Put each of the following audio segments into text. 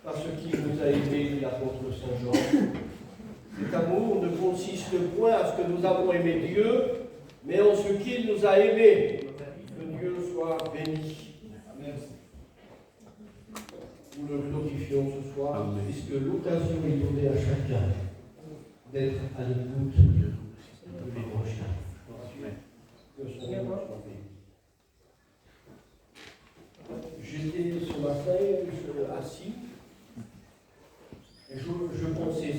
parce qu'il nous a aimés, dit l'apôtre Saint Jean. Cet amour ne consiste point à ce que nous avons aimé Dieu, mais en ce qu'il nous a aimés. Que Dieu soit béni. Amen. Nous le glorifions ce soir, Amen. Puisque l'occasion est donnée à chacun d'être à l'écoute de l'Évangile. Que son nom soit béni. J'étais ce matin assis et je pensais,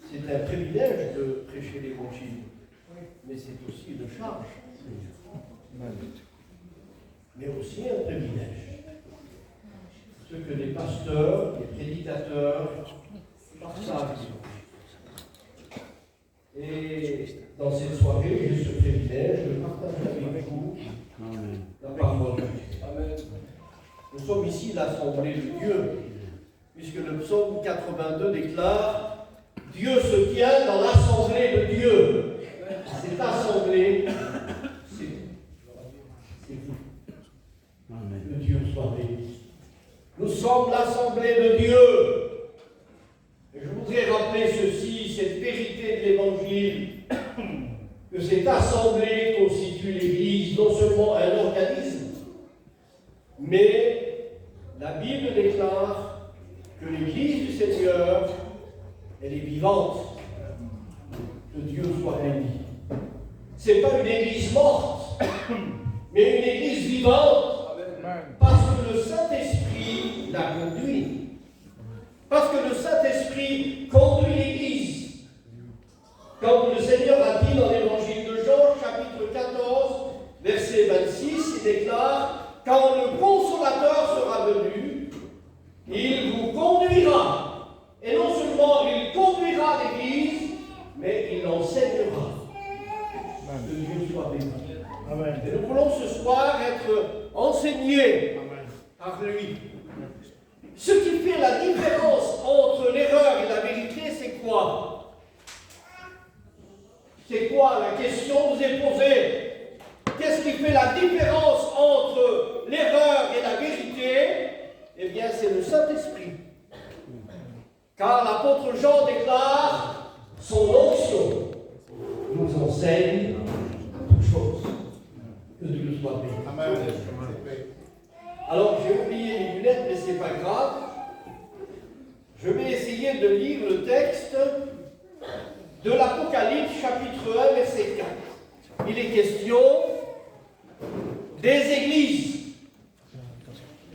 c'est un privilège de prêcher l'Évangile, mais c'est aussi une charge, mais aussi un privilège. Ce que les pasteurs, les prédicateurs partagent. Et dans cette soirée, j'ai ce privilège de partager avec vous la parole de Dieu. Amen. Nous sommes ici l'assemblée de Dieu, puisque le psaume 82 déclare « Dieu se tient dans l'assemblée de Dieu ». Cette assemblée, c'est vous. Que Dieu soit béni. Nous sommes l'assemblée de Dieu. Et je voudrais rappeler ceci, cette vérité de l'Évangile, que cette assemblée constitue l'Église, non seulement un organisme, mais la Bible déclare que l'Église du Seigneur, elle est vivante. Que Dieu soit béni. Ce n'est pas une Église morte, mais une Église vivante, parce que le Saint-Esprit la conduit. Parce que le Saint-Esprit conduit l'Église. Comme le Seigneur a dit dans l'Évangile de Jean, chapitre 14, verset 26, il déclare « Quand le Consolateur sera venu, il vous conduira. Et non seulement il conduira l'Église, mais il enseignera. » Que Dieu soit béni. Amen. Et nous voulons ce soir être enseignés par lui. Ce qui fait la différence entre l'erreur et la vérité, c'est quoi? C'est quoi? La question vous est posée. Qu'est-ce qui fait la différence entre l'erreur et la vérité? Eh bien, c'est le Saint-Esprit. Car l'apôtre Jean déclare son onction nous enseigne toutes choses. Que Dieu soit béni. Amen. Alors, j'ai oublié mes lunettes, mais ce n'est pas grave. Je vais essayer de lire le texte de l'Apocalypse, chapitre 1, verset 4. Il est question des églises.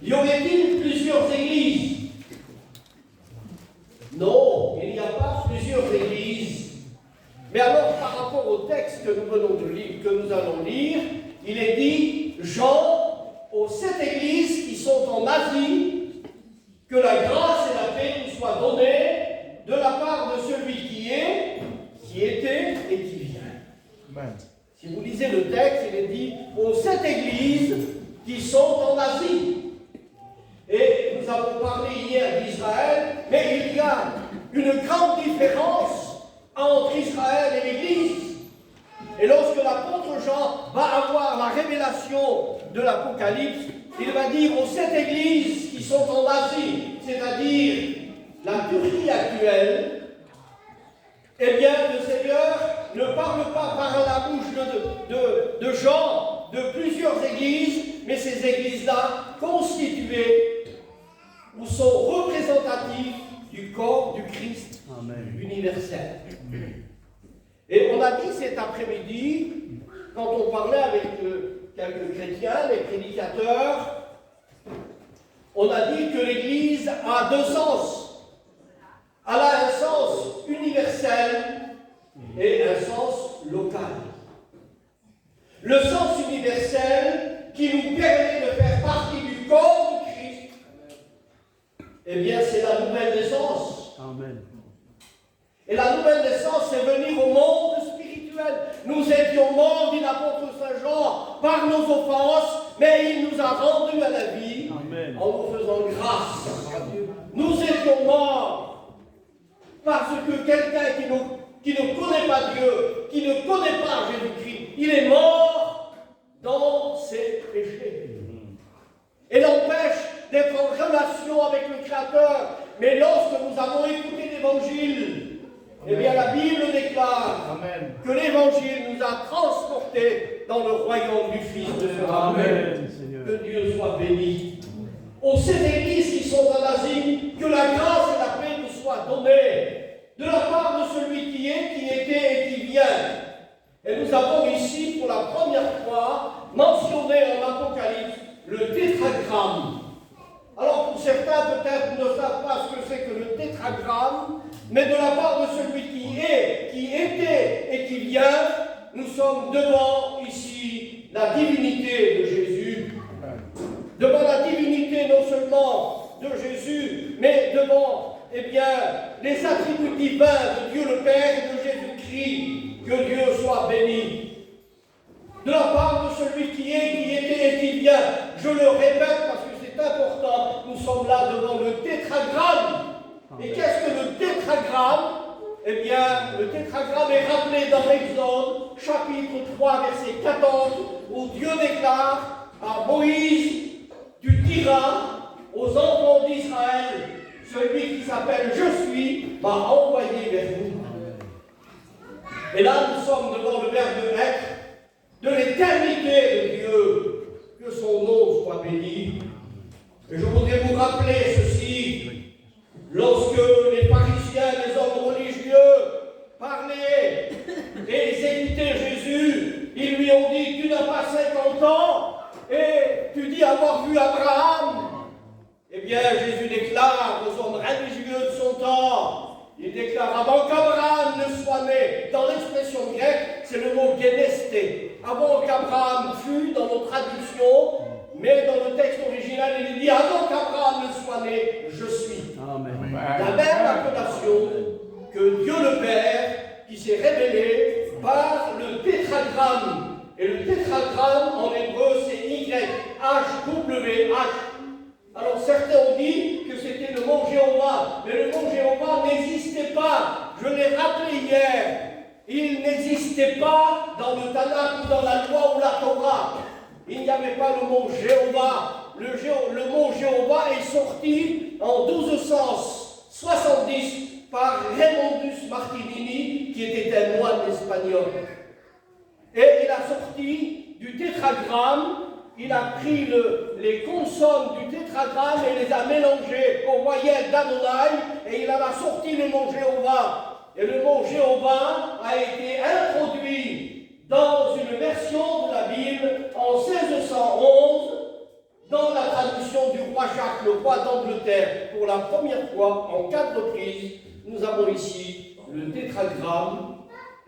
Y aurait-il plusieurs églises? Non, il n'y a pas plusieurs églises. Mais alors, par rapport au texte que nous venons de lire, que nous allons lire, il est dit, Jean, aux 7 églises qui sont en Asie, que la grâce et la paix nous soient données de la part de celui qui est, qui était et qui vient. Amen. Si vous lisez le texte, il est dit aux 7 églises qui sont en Asie. Et nous avons parlé hier d'Israël, mais il y a une grande différence entre Israël et l'Église. Et lorsque l'apôtre Jean va avoir la révélation de l'Apocalypse, il va dire aux 7 églises qui sont en Asie, c'est-à-dire la Turquie actuelle, eh bien le Seigneur ne parle pas par la bouche de Jean de plusieurs églises, mais ces églises-là constituées ou sont représentatives du corps du Christ universel. Et on a dit cet après-midi, quand on parlait avec quelques chrétiens, les prédicateurs, on a dit que l'Église a 2 sens. Elle a un sens universel et un sens local. Le sens universel qui nous permet de faire partie du corps du Christ, eh bien c'est la nouvelle naissance. Amen. Et la nouvelle naissance, c'est venir au monde spirituel. Nous étions morts, dit l'apôtre Saint Jean, par nos offenses, mais il nous a rendus à la vie. Amen. En nous faisant grâce. Nous étions morts parce que quelqu'un qui ne connaît pas Dieu, qui ne connaît pas Jésus-Christ, il est mort dans ses péchés. Et l'empêche relation avec le Créateur. Mais lorsque nous avons écouté l'Évangile, eh bien la Bible déclare que l'Évangile nous a transportés dans le royaume du Fils de Dieu. Amen. Que Dieu soit béni. Aux sept églises qui sont en Asie, que la grâce et la paix nous soient données de la part de celui qui est, qui était et qui vient. Et nous avons ici pour la première fois mentionné en Apocalypse le tétragramme. Alors pour certains peut-être ne savent pas ce que c'est que le tétragramme, mais de la part de celui qui est, qui était et qui vient, nous sommes devant ici la divinité de Jésus. Devant la divinité non seulement de Jésus, mais devant les attributs divins de Dieu le Père et de Jésus-Christ. Que Dieu soit béni. De la part de celui qui est, qui était et qui vient. Je le répète parce que c'est important. Nous sommes là devant le tétragramme. Et qu'est-ce que le tétragramme? Eh bien, le tétragramme est rappelé dans l'Exode, chapitre 3, verset 14, où Dieu déclare à Moïse: tu diras aux enfants d'Israël, celui qui s'appelle Je suis m'a envoyé vers vous. Et là, nous sommes devant le verbe être de l'éternité de Dieu. Que son nom soit béni. Et je voudrais vous rappeler ceci. Lorsque les pharisiens, les hommes religieux parlaient et écoutaient Jésus, ils lui ont dit: tu n'as pas 50 ans et tu dis avoir vu Abraham. Eh bien, Jésus déclare aux hommes religieux de son temps, il déclare: avant qu'Abraham ne soit né, dans l'expression grecque, c'est le mot génesté. Avant qu'Abraham fût dans nos traductions, mais dans le texte original, il dit: avant qu'Abraham ne soit né, je suis. Amen. La même appellation que Dieu le Père qui s'est révélé par le tétragramme. Et le tétragramme en hébreu c'est YHWH. Alors certains ont dit que c'était le mot Jéhovah, mais le mot Jéhovah n'existait pas. Je l'ai rappelé hier. Il n'existait pas dans le Tanakh ou dans la loi ou la Torah. Il n'y avait pas le mot Jéhovah. Le mot Jéhovah est sorti en 1270 par Raymondus Martinini, qui était un moine espagnol. Et il a sorti du tétragramme, il a pris les consonnes du tétragramme et les a mélangées aux voyelles d'Adonai, et il en a sorti le mot Jéhovah. Et le mot Jéhovah a été introduit dans une version de la Bible en 1611, dans la traduction du roi Jacques, le roi d'Angleterre. Pour la première fois, en 4 reprises, nous avons ici le tétragramme.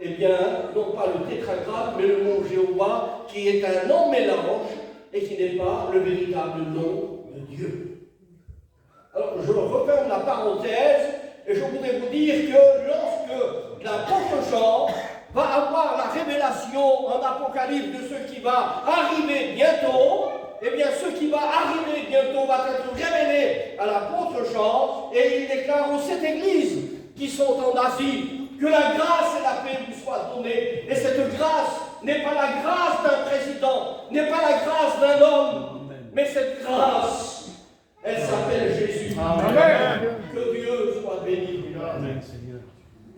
Eh bien, non pas le tétragramme, mais le mot Jéhovah, qui est un nom mélange et qui n'est pas le véritable nom de Dieu. Alors, je referme la parenthèse et je voudrais vous dire que lorsque l'apôtre Jean va avoir la révélation en Apocalypse de ce qui va arriver bientôt, eh bien, ce qui va arriver bientôt va être révélé à l'apôtre Jean, et il déclare aux 7 églises qui sont en Asie que la grâce et la paix vous soient données. Et cette grâce n'est pas la grâce d'un président, n'est pas la grâce d'un homme, mais cette grâce, elle s'appelle Jésus. Amen. Que Dieu soit béni. Amen, Seigneur.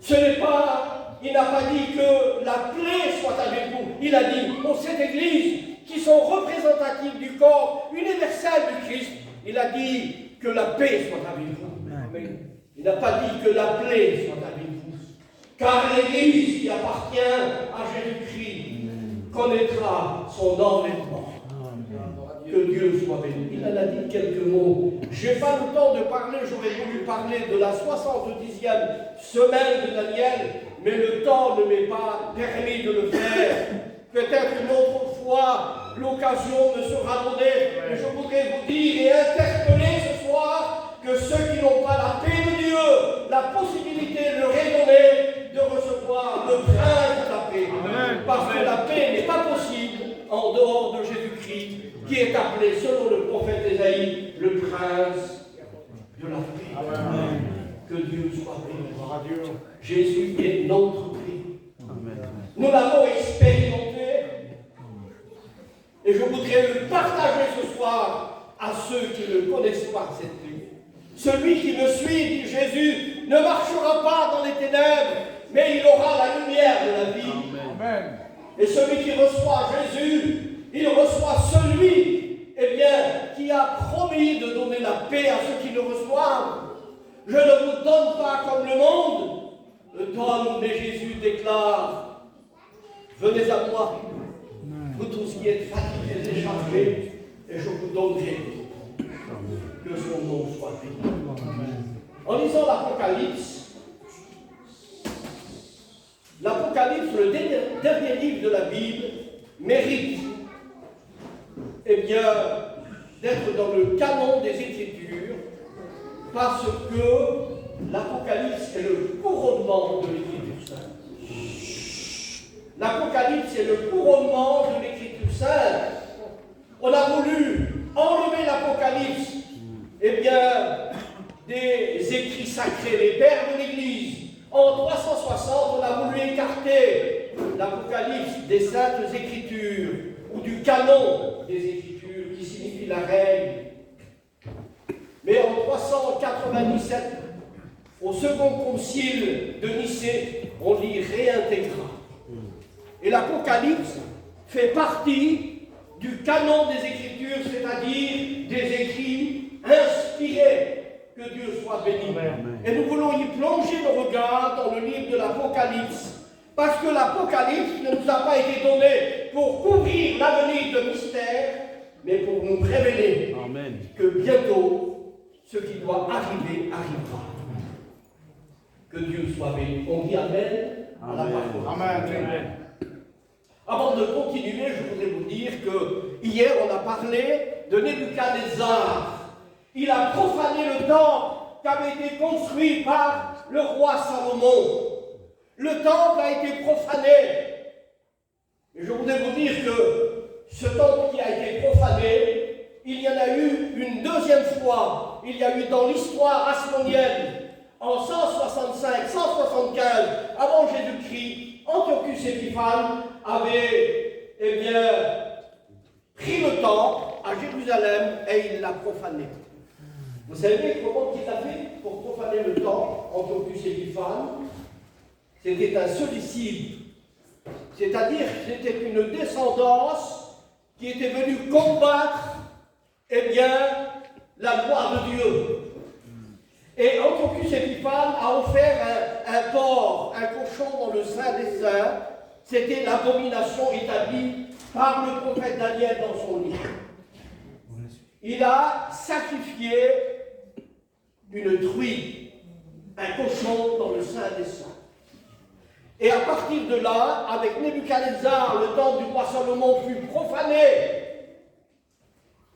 Ce n'est pas, il n'a pas dit que la paix soit avec vous. Il a dit aux 7 églises qui sont représentatives du corps universel du Christ, il a dit que la paix soit avec vous. Amen. Il n'a pas dit que la paix soit avec vous. Car l'Église qui appartient à Jésus-Christ connaîtra son enlèvement. Que Dieu soit béni. Il en a dit quelques mots. Je n'ai pas le temps de parler, j'aurais voulu parler de la 70e semaine de Daniel, mais le temps ne m'est pas permis de le faire. Peut-être une autre fois, l'occasion me sera donnée, mais je voudrais vous dire et interpeller ce soir que ceux qui n'ont pas la paix de Dieu, la possibilité leur est donnée de recevoir le prince de la paix. Amen. Parce que la paix n'est pas possible en dehors de Jésus-Christ, qui est appelé, selon le prophète Ésaïe, le prince de la paix. Amen. Que Dieu soit béni. Jésus est notre paix. Amen. Nous l'avons expérimenté, et je voudrais le partager ce soir à ceux ceux qui ne connaissent pas cette clé. Celui qui me suit, dit Jésus, ne marchera pas dans les ténèbres, mais il aura la lumière de la vie. Amen. Et celui qui reçoit Jésus, il reçoit celui, qui a promis de donner la paix à ceux qui le reçoivent. Je ne vous donne pas comme le monde le donne, mais Jésus déclare, venez à moi, vous tous qui êtes fatigués et chargés, et je vous donnerai que son nom soit béni. En lisant l'Apocalypse, le dernier livre de la Bible, mérite d'être dans le canon des Écritures, parce que l'Apocalypse est le couronnement de l'Écriture sainte. L'Apocalypse est le couronnement de l'Écriture sainte. On a voulu enlever l'Apocalypse, des écrits sacrés, les pères de l'Église. En 360, on a voulu écarter l'Apocalypse des Saintes Écritures, ou du canon des Écritures, qui signifie la règle. Mais en 397, au second concile de Nicée, on l'y réintégra. Et l'Apocalypse fait partie du canon des Écritures, c'est-à-dire des écrits inspirés. Que Dieu soit béni. Amen. Et nous voulons y plonger nos regards dans le livre de l'Apocalypse, parce que l'Apocalypse ne nous a pas été donné pour couvrir l'avenir de mystère, mais pour nous révéler Amen. Que bientôt, ce qui doit arriver, arrivera. Que Dieu soit béni. On dit Amen à la parole. Amen. Avant de continuer, je voudrais vous dire que hier, on a parlé de Nebuchadnezzar. Il a profané le temple qui avait été construit par le roi Salomon. Le temple a été profané. Et je voudrais vous dire que ce temple qui a été profané, il y en a eu une deuxième fois. Il y a eu dans l'histoire asmonienne, en 165, 175, avant Jésus-Christ, Antiochus Épiphane avait, pris le temple à Jérusalem et il l'a profané. Vous savez comment il a fait pour profaner le temple, Antiochus Épiphane? C'était un solicide. C'est-à-dire que c'était une descendance qui était venue combattre, la gloire de Dieu. Et Antiochus Épiphane a offert un porc, un cochon dans le Saint des Saints. C'était l'abomination établie par le prophète Daniel dans son livre. Il a sacrifié une truie, un cochon dans le Saint des Saints. Et à partir de là, avec Nebuchadnezzar, le temple du roi Salomon fut profané.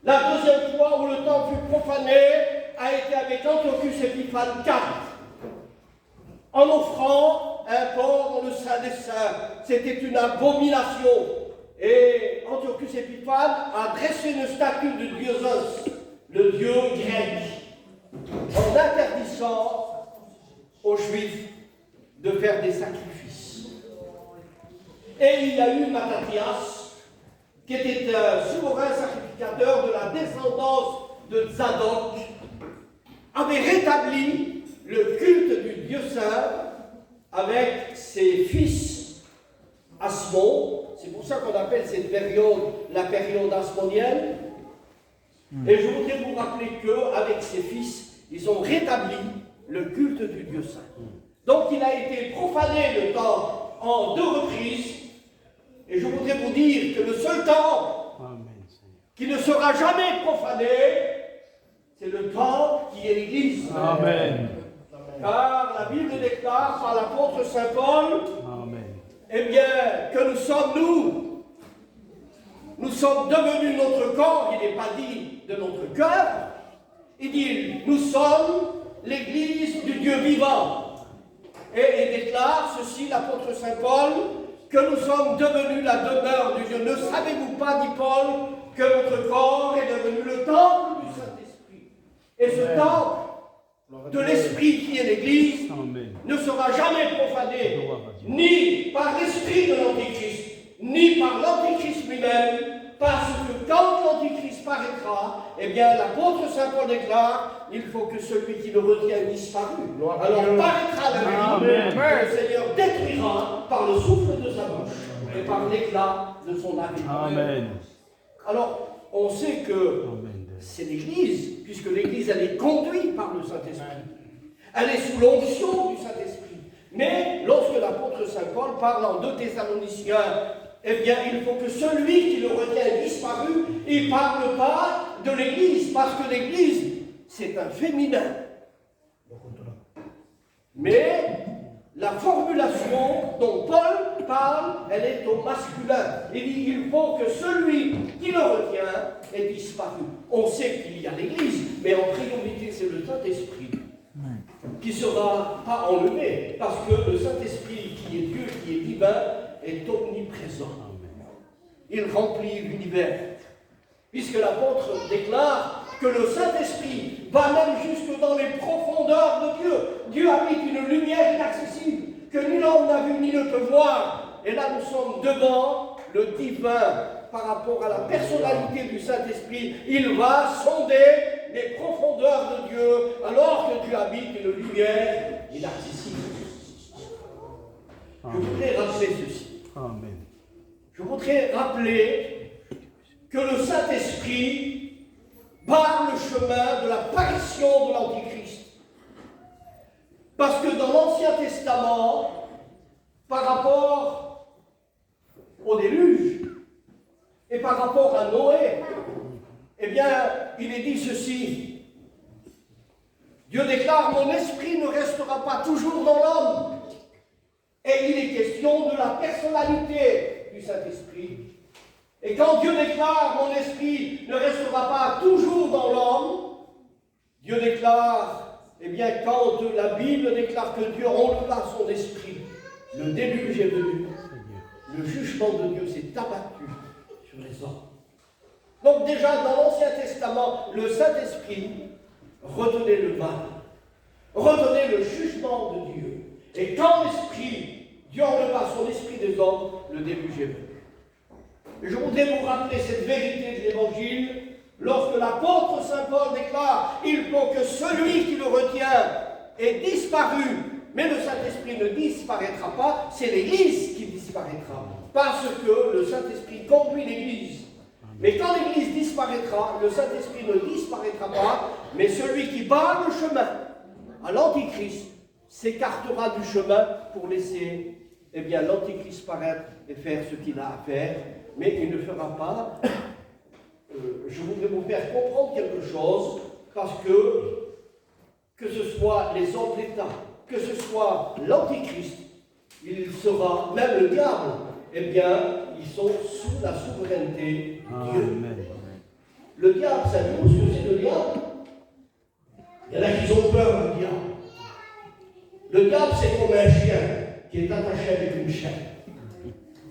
La deuxième fois où le temple fut profané a été avec Antiochus Épiphane IV, en offrant un porc dans le Saint des Saints. C'était une abomination. Et Antiochus Épiphane a dressé une statue de Dionysos, le dieu grec, en interdisant aux Juifs de faire des sacrifices. Et il y a eu Mattathias, qui était un souverain sacrificateur de la descendance de Zadok, avait rétabli le culte du Dieu saint avec ses fils Asmon. C'est pour ça qu'on appelle cette période la période asmonienne. Et je voudrais vous rappeler qu'avec ses fils, ils ont rétabli le culte du Dieu saint. Donc il a été profané le temple en 2 reprises. Et je voudrais vous dire que le seul temple qui ne sera jamais profané, c'est le temple qui est l'Église. Amen. Car la Bible déclare par l'apôtre Saint Paul, que nous sommes nous. Nous sommes devenus notre corps, il n'est pas dit de notre cœur. Il dit, nous sommes l'Église du Dieu vivant. Et il déclare ceci, l'apôtre Saint Paul, que nous sommes devenus la demeure du Dieu. Ne savez-vous pas, dit Paul, que votre corps est devenu le temple du Saint-Esprit? Et ce temple de l'Esprit qui est l'Église ne sera jamais profané, ni par l'esprit de l'Antéchrist, ni par l'Antéchrist lui-même, Parce que quand l'Antichrist paraîtra, eh bien l'apôtre Saint Paul déclare, il faut que celui qui le retient ait disparu. Alors paraîtra la nuit, le Seigneur détruira par le souffle de sa bouche et par l'éclat de son habit. Amen. Alors, on sait que c'est l'Église, puisque l'Église, elle est conduite par le Saint-Esprit. Elle est sous l'onction du Saint-Esprit. Mais lorsque l'apôtre Saint Paul parle en 2 Thessaloniciens, eh bien, il faut que celui qui le retient ait disparu. Il ne parle pas de l'Église, parce que l'Église, c'est un féminin. Mais la formulation dont Paul parle, elle est au masculin. Il dit, il faut que celui qui le retient ait disparu. On sait qu'il y a l'Église, mais en priorité, c'est le Saint-Esprit qui ne sera pas enlevé, parce que le Saint-Esprit, qui est Dieu, qui est divin, est omniprésent. Il remplit l'univers. Puisque l'apôtre déclare que le Saint-Esprit va même jusque dans les profondeurs de Dieu. Dieu habite une lumière inaccessible, que nul homme n'a vu ni ne peut voir. Et là, nous sommes devant le divin par rapport à la personnalité du Saint-Esprit. Il va sonder les profondeurs de Dieu, alors que Dieu habite une lumière inaccessible. Je voudrais rappeler ceci. Amen. Je voudrais rappeler que le Saint-Esprit barre le chemin de l'apparition de l'Antichrist. Parce que dans l'Ancien Testament, par rapport au déluge et par rapport à Noé, eh bien, il est dit ceci. Dieu déclare, mon esprit ne restera pas toujours dans l'homme. Et il est question de la personnalité du Saint-Esprit. Et quand Dieu déclare, mon esprit ne restera pas toujours dans l'homme, Dieu déclare, eh bien, quand la Bible déclare que Dieu enleva son esprit, le déluge est venu, le jugement de Dieu s'est abattu sur les hommes. Donc déjà, dans l'Ancien Testament, le Saint-Esprit retenait le mal, retenait le jugement de Dieu. Et quand Dieu enleva son esprit des hommes, le déluge est venu. Et je voudrais vous rappeler cette vérité de l'Évangile, lorsque l'apôtre Saint Paul déclare, il faut que celui qui le retient ait disparu, mais le Saint-Esprit ne disparaîtra pas, c'est l'Église qui disparaîtra, parce que le Saint-Esprit conduit l'Église. Mais quand l'Église disparaîtra, le Saint-Esprit ne disparaîtra pas, mais celui qui barre le chemin à l'Antichrist s'écartera du chemin pour laisser, eh bien, l'Antichrist paraître et faire ce qu'il a à faire, mais il ne fera pas. Je voudrais vous faire comprendre quelque chose, parce que ce soit les hommes d'État, que ce soit l'Antichrist, il sera, même le diable, eh bien, ils sont sous la souveraineté de Dieu. Amen. Le diable, savez-vous ce que c'est le diable? Il y en a qui ont peur du diable. Le diable, c'est comme un chien qui est attaché avec une chaîne.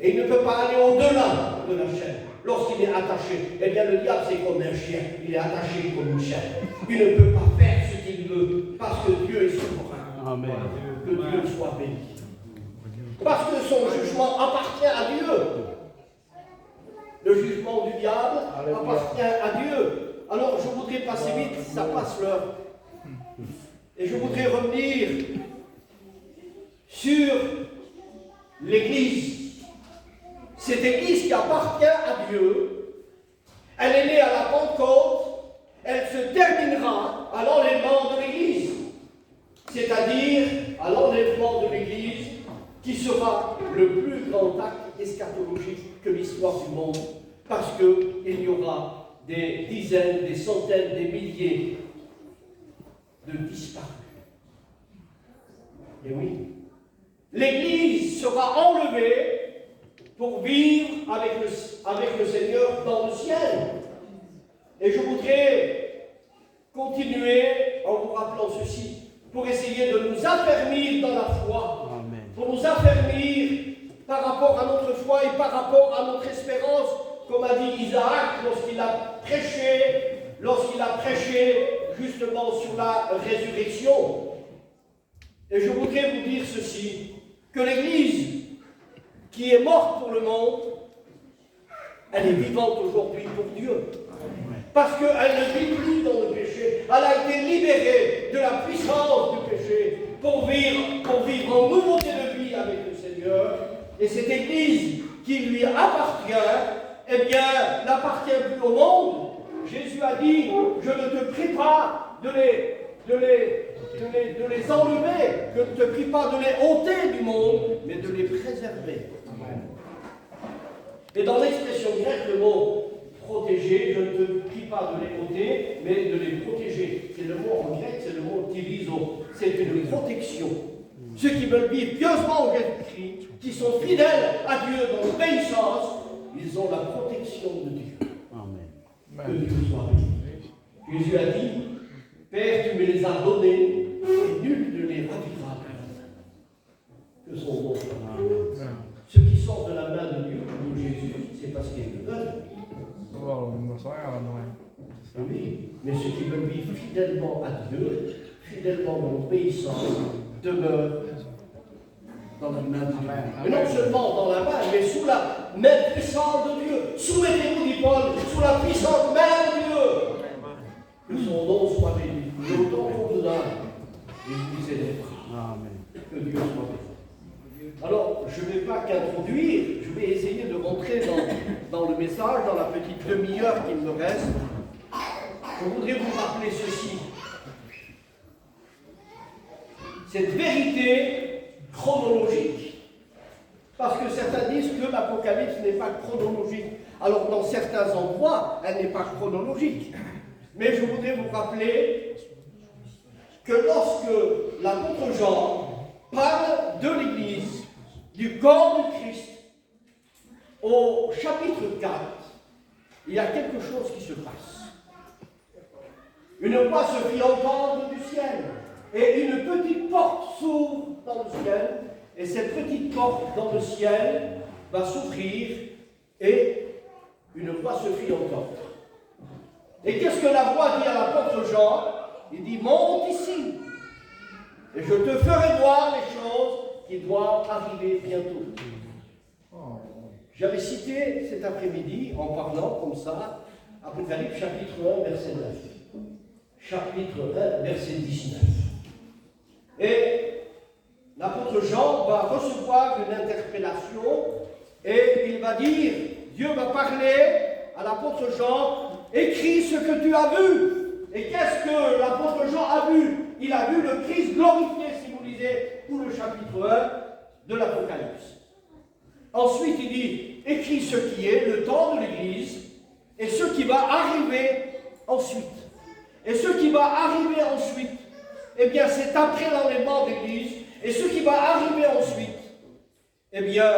Et il ne peut pas aller au-delà de la chaîne. Lorsqu'il est attaché, eh bien le diable, c'est comme un chien. Il est attaché comme une chaîne. Il ne peut pas faire ce qu'il veut, parce que Dieu est souverain. Amen. Que Dieu soit béni. Parce que son jugement appartient à Dieu. Le jugement du diable appartient à Dieu. Alors je voudrais passer vite, ça passe l'heure. Et je voudrais revenir sur l'Église. Cette Église qui appartient à Dieu, elle est née à la Pentecôte, elle se terminera à l'enlèvement de l'Église. C'est-à-dire à l'enlèvement de l'Église qui sera le plus grand acte eschatologique que l'histoire du monde, parce qu'il y aura des dizaines, des centaines, des milliers de disparus. Et oui, l'Église sera enlevée pour vivre avec le Seigneur dans le ciel. Et je voudrais continuer en vous rappelant ceci, pour essayer de nous affermir dans la foi, Amen. pour nous affermir par rapport à notre foi et par rapport à notre espérance, comme a dit Isaac lorsqu'il a prêché justement sur la résurrection. Et je voudrais vous dire ceci, que l'Église qui est morte pour le monde Elle est vivante aujourd'hui pour Dieu. Parce qu'elle ne vit plus dans le péché. Elle a été libérée de la puissance du péché pour vivre en nouveauté de vie avec le Seigneur. Et cette Église qui lui appartient, eh bien, n'appartient plus au monde. Jésus a dit, je ne te prie pas de les enlever, je ne te prie pas de les ôter du monde, mais de les préserver. Et dans l'expression grecque, le mot protéger, je ne te prie pas de les ôter, mais de les protéger. C'est le mot en grec, c'est le mot tilizo. C'est une protection. Ceux qui veulent vivre pieusement au Jésus-Christ, qui sont fidèles à Dieu dans l'obéissance, ils ont la protection de Dieu. Amen. Que Dieu soit béni. Jésus a dit, Père, tu me les as donnés, et nul ne les ravira. Que son nom soit béni. Ceux qui sortent de la main de Dieu, de Jésus, c'est parce qu'ils le veulent. Oui, mais ceux qui veulent vivre fidèlement à Dieu, fidèlement dans l'obéissance, demeurent dans la main de Dieu. Et non seulement dans la main, mais sous la main puissante de Dieu. Soumettez-vous, dit Paul, sous la puissante main de Dieu. Que son nom soit béni. Et autant qu'on vous donne, il vous élèvera. Que Dieu soit béni. Alors, je ne vais pas qu'introduire, je vais essayer de rentrer dans le message, dans la petite demi-heure qu'il me reste. Je voudrais vous rappeler ceci. Cette vérité chronologique. Parce que certains disent que l'Apocalypse n'est pas chronologique. Alors, dans certains endroits, elle n'est pas chronologique. Mais je voudrais vous rappeler que lorsque l'apôtre Jean parle de l'Église, du corps du Christ, au chapitre 4, il y a quelque chose qui se passe. Une voix se fit entendre du ciel, et une petite porte s'ouvre dans le ciel, et cette petite porte dans le ciel va s'ouvrir, et une voix se fit entendre. Et qu'est-ce que la voix dit à l'apôtre Jean? Il dit, monte ici, et je te ferai voir les choses qui doivent arriver bientôt. J'avais cité cet après-midi, en parlant comme ça, Apocalypse chapitre 1, verset 9. Chapitre 1, verset 19. Et l'apôtre Jean va recevoir une interpellation et il va dire, Dieu va parler à l'apôtre Jean, écris ce que tu as vu. Et qu'est-ce que l'apôtre Jean a vu? Il a vu le Christ glorifié, si vous lisez tout le chapitre 1 de l'Apocalypse. Ensuite, il dit, écris ce qui est le temps de l'Église et ce qui va arriver ensuite. Et ce qui va arriver ensuite, eh bien, c'est après l'enlèvement de l'Église. Et ce qui va arriver ensuite, eh bien,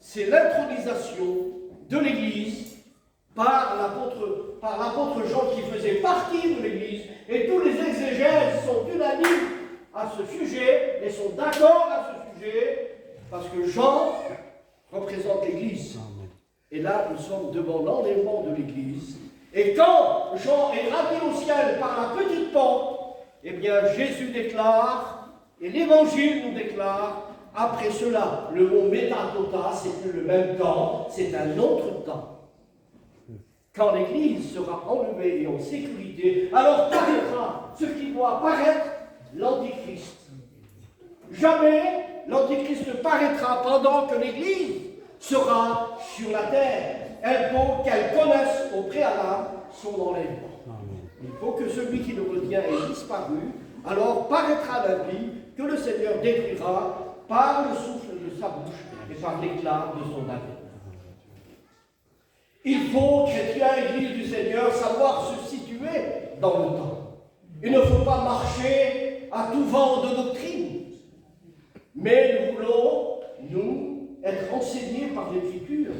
c'est l'intronisation de l'Église par l'apôtre Jean qui faisait partie de l'Église. Et tous les exégètes sont unanimes à ce sujet et sont d'accord à ce sujet parce que Jean représente l'Église. Et là, nous sommes devant l'enlèvement de l'Église. Et quand Jean est ramené au ciel par la petite porte, eh bien, Jésus déclare, et l'Évangile nous déclare, après cela, le mot métatota, c'est plus le même temps, c'est un autre temps. Quand l'Église sera enlevée et en sécurité, alors paraîtra ce qui doit paraître, l'Antichrist. Jamais l'Antichrist ne paraîtra pendant que l'Église sera sur la terre. Il faut qu'elle connaisse au préalable son enlèvement. Il faut que celui qui le retient ait disparu, alors paraîtra la vie que le Seigneur détruira par le souffle de sa bouche et par l'éclat de son avis. Il faut, chrétiens, Église du Seigneur, savoir se situer dans le temps. Il ne faut pas marcher à tout vent de doctrine. Mais nous voulons, nous, être enseignés par l'Écriture.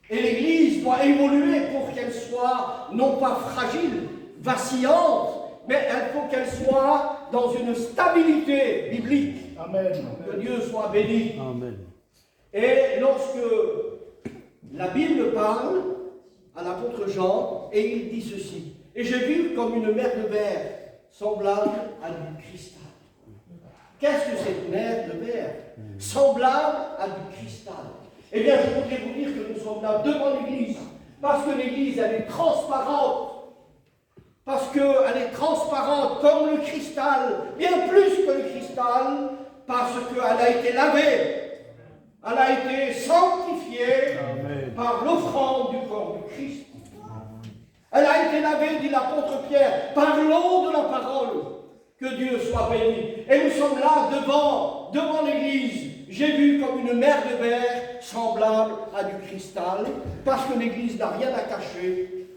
Et l'Église doit évoluer pour qu'elle soit, non pas fragile, vacillante, mais il faut qu'elle soit dans une stabilité biblique. Amen. Que Dieu soit béni. Amen. Et lorsque la Bible parle à l'apôtre Jean, et il dit ceci, et j'ai vu comme une mer de verre, semblable à du cristal. Qu'est-ce que cette mer de verre? Semblable à du cristal. Eh bien, je voudrais vous dire que nous sommes là devant l'Église, parce que l'Église, elle est transparente. Parce qu'elle est transparente comme le cristal, bien plus que le cristal, parce qu'elle a été lavée. Elle a été sanctifiée par l'offrande du corps du Christ. Elle a été lavée, dit l'apôtre Pierre, par l'eau de la parole. Que Dieu soit béni. Et nous sommes là devant l'Église. J'ai vu comme une mer de verre semblable à du cristal, parce que l'Église n'a rien à cacher.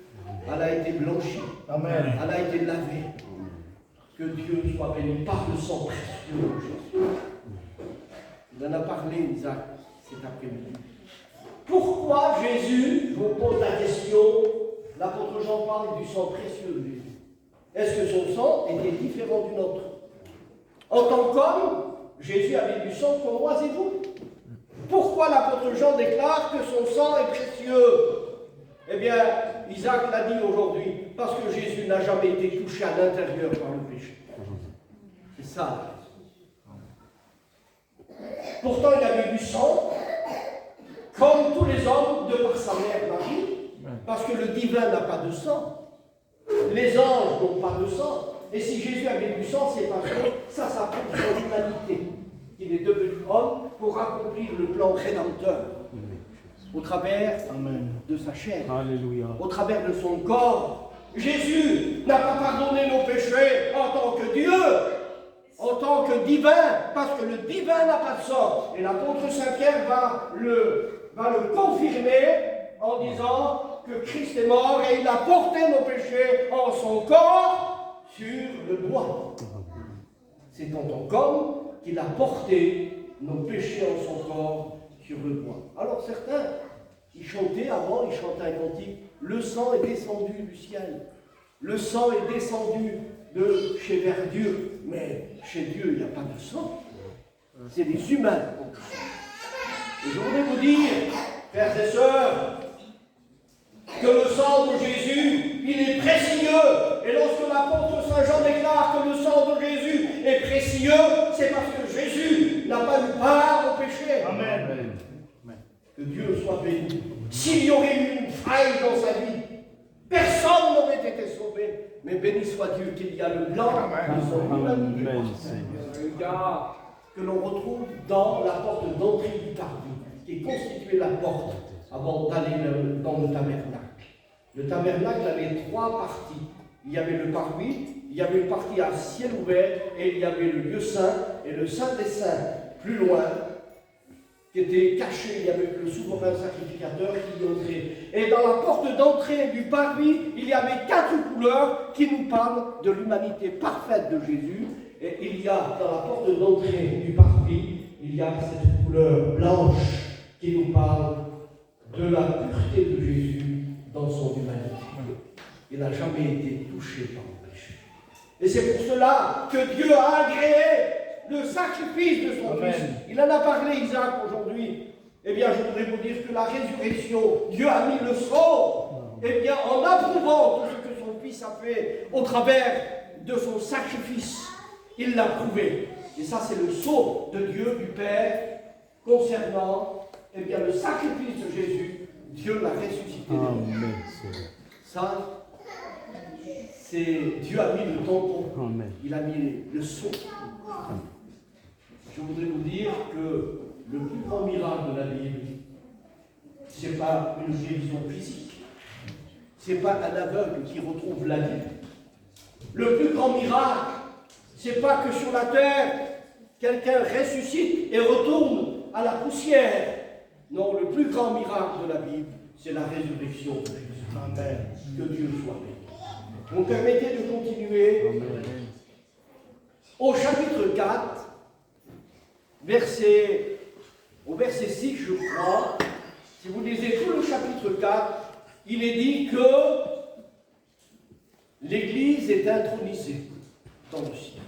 Elle a été blanchie. Amen. Elle a été lavée. Que Dieu soit béni par le sang précieux de Jésus. Il en a parlé, Isaac, cet après-midi. Pourquoi Jésus, je vous pose la question, l'apôtre Jean parle du sang précieux de Jésus. Est-ce que son sang était différent du nôtre? En tant qu'homme, Jésus avait du sang comme moi et vous. Pourquoi l'apôtre Jean déclare que son sang est précieux? Eh bien, Isaac l'a dit aujourd'hui, parce que Jésus n'a jamais été touché à l'intérieur par le péché. C'est ça. Pourtant, il avait du sang, comme tous les hommes, de par sa mère Marie, parce que le divin n'a pas de sang. Les anges n'ont pas de sang. Et si Jésus avait du sang, c'est parce que ça s'appelle son humanité. Il est devenu homme pour accomplir le plan rédempteur. Au travers de sa chair, Alléluia. Au travers de son corps. Jésus n'a pas pardonné nos péchés en tant que Dieu, en tant que divin, parce que le divin n'a pas de sang. Et l'apôtre Saint-Pierre va le confirmer en disant que Christ est mort et il a porté nos péchés en son corps sur le bois. C'est en tant qu'homme qu'il a porté nos péchés en son corps sur le bois. Alors certains, ils chantaient avant, ils chantaient un cantique, le sang est descendu du ciel, le sang est descendu de chez vers Dieu, mais chez Dieu il n'y a pas de sang, c'est les humains qui ont du sang. Et je voudrais vous dire, frères et sœurs, que le sang de Jésus, il est précieux. Et lorsque l'apôtre Saint Jean déclare que le sang de Jésus est précieux, c'est parce que Jésus n'a pas eu part au péché. Amen. Que Dieu soit béni. S'il y aurait eu une faille dans sa vie, personne n'aurait été sauvé. Mais béni soit Dieu qu'il y a le blanc de son humanité. Que l'on retrouve dans la porte d'entrée du parvis, qui est constituée la porte avant d'aller dans le tabernacle. Le tabernacle avait trois parties. Il y avait le parvis, il y avait une partie à ciel ouvert, et il y avait le lieu saint, et le saint des saints, plus loin, qui était caché. Il y avait le souverain sacrificateur qui y entrait. Et dans la porte d'entrée du parvis, il y avait 4 couleurs qui nous parlent de l'humanité parfaite de Jésus. Et il y a dans la porte d'entrée du parvis, il y a cette couleur blanche qui nous parle de la pureté de Jésus dans son humanité. Il n'a jamais été touché par le péché. Et c'est pour cela que Dieu a agréé le sacrifice de son Fils. Il en a parlé, Isaac, aujourd'hui. Eh bien, je voudrais vous dire que la résurrection, Dieu a mis le sang, eh bien, en approuvant tout ce que son Fils a fait au travers de son sacrifice. Il l'a prouvé. Et ça, c'est le sceau de Dieu, du Père, concernant, eh bien, le sacrifice de Jésus. Dieu l'a ressuscité. Amen. Ça, c'est Dieu a mis le tampon. Il a mis le sceau. Je voudrais vous dire que le plus grand miracle de la Bible, ce n'est pas une guérison physique. Ce n'est pas un aveugle qui retrouve la vie. Le plus grand miracle, ce n'est pas que sur la terre, quelqu'un ressuscite et retourne à la poussière. Non, le plus grand miracle de la Bible, c'est la résurrection de Jésus. Amen. Que Dieu soit béni. Vous me permettez de continuer. Amen. Au chapitre 4, au verset 6, je crois, si vous lisez tout le chapitre 4, il est dit que l'Église est intronisée dans le ciel.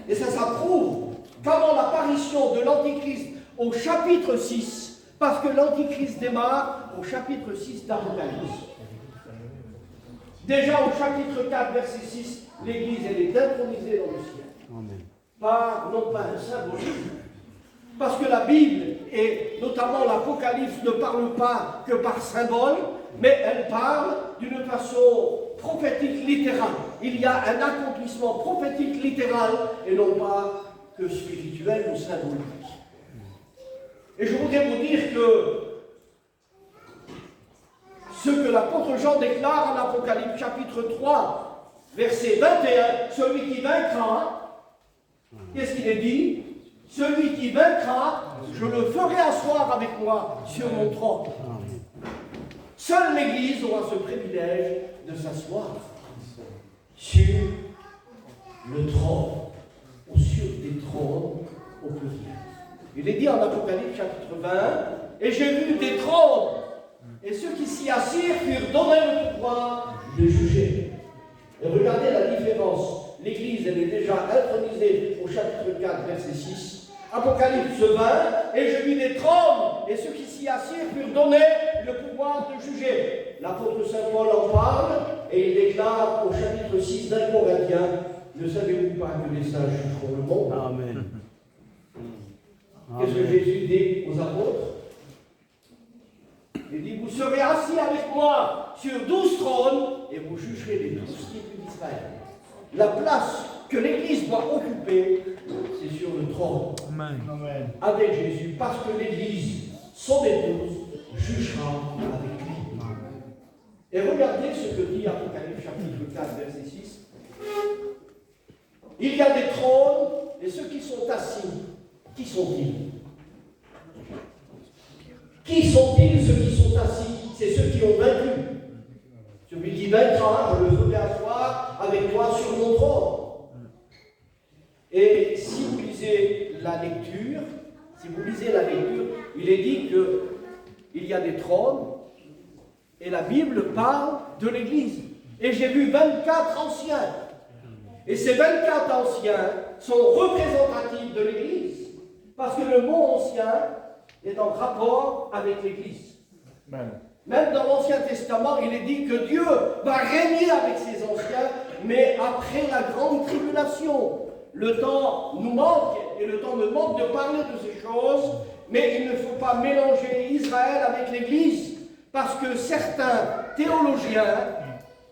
Et ça prouve qu'avant l'apparition de l'Antichrist au chapitre 6, parce que l'Antichrist démarre au chapitre 6 d'Apocalypse. Déjà au chapitre 4, verset 6, l'Église elle est intronisée dans le ciel. Amen. Non pas un symbolisme, parce que la Bible et notamment l'Apocalypse ne parle pas que par symbole, mais elle parle d'une façon prophétique littérale. Il y a un accomplissement prophétique littéral et non pas que spirituel ou symbolique. Et je voudrais vous dire que ce que l'apôtre Jean déclare en Apocalypse chapitre 3, verset 21, celui qui vaincra, qu'est-ce qu'il est dit? Celui qui vaincra, je le ferai asseoir avec moi sur mon trône. Seule l'Église aura ce privilège de s'asseoir sur le trône, ou sur des trônes au pluriel. Il est dit en Apocalypse chapitre 20, et j'ai vu des trônes, et ceux qui s'y assirent furent donnés le pouvoir de juger. Et regardez la différence. L'Église, elle est déjà intronisée au chapitre 4, verset 6. Apocalypse 20, et je vis des trônes, et ceux qui s'y assirent furent donnés le pouvoir de juger. L'apôtre Saint Paul en parle, et il déclare au chapitre 6 d'un Corinthien, ne savez-vous pas que les saints jugeront le monde? Amen. Qu'est-ce que Jésus dit aux apôtres? Il dit, vous serez assis avec moi sur 12 trônes, et vous jugerez les 12 tribus d'Israël. La place que l'Église doit occuper, c'est sur le trône. Amen. Avec Jésus, parce que l'Église, son épouse, jugera avec lui. Et regardez ce que dit Apocalypse chapitre 4, verset 6. Il y a des trônes, et ceux qui sont assis, qui sont-ils? Qui sont-ils, ceux qui sont assis? C'est ceux qui ont vaincu. Celui qui vaincra, je le ferai asseoir avec toi sur mon trône. Et si vous lisez la lecture, il est dit qu'il y a des trônes, et la Bible parle de l'Église. Et j'ai vu 24 anciens. Et ces 24 anciens sont représentatifs de l'Église. Parce que le mot ancien est en rapport avec l'Église. Même dans l'Ancien Testament, il est dit que Dieu va régner avec ses anciens, mais après la grande tribulation. Le temps nous manque, et le temps me manque de parler de ces choses, mais il ne faut pas mélanger Israël avec l'Église, parce que certains théologiens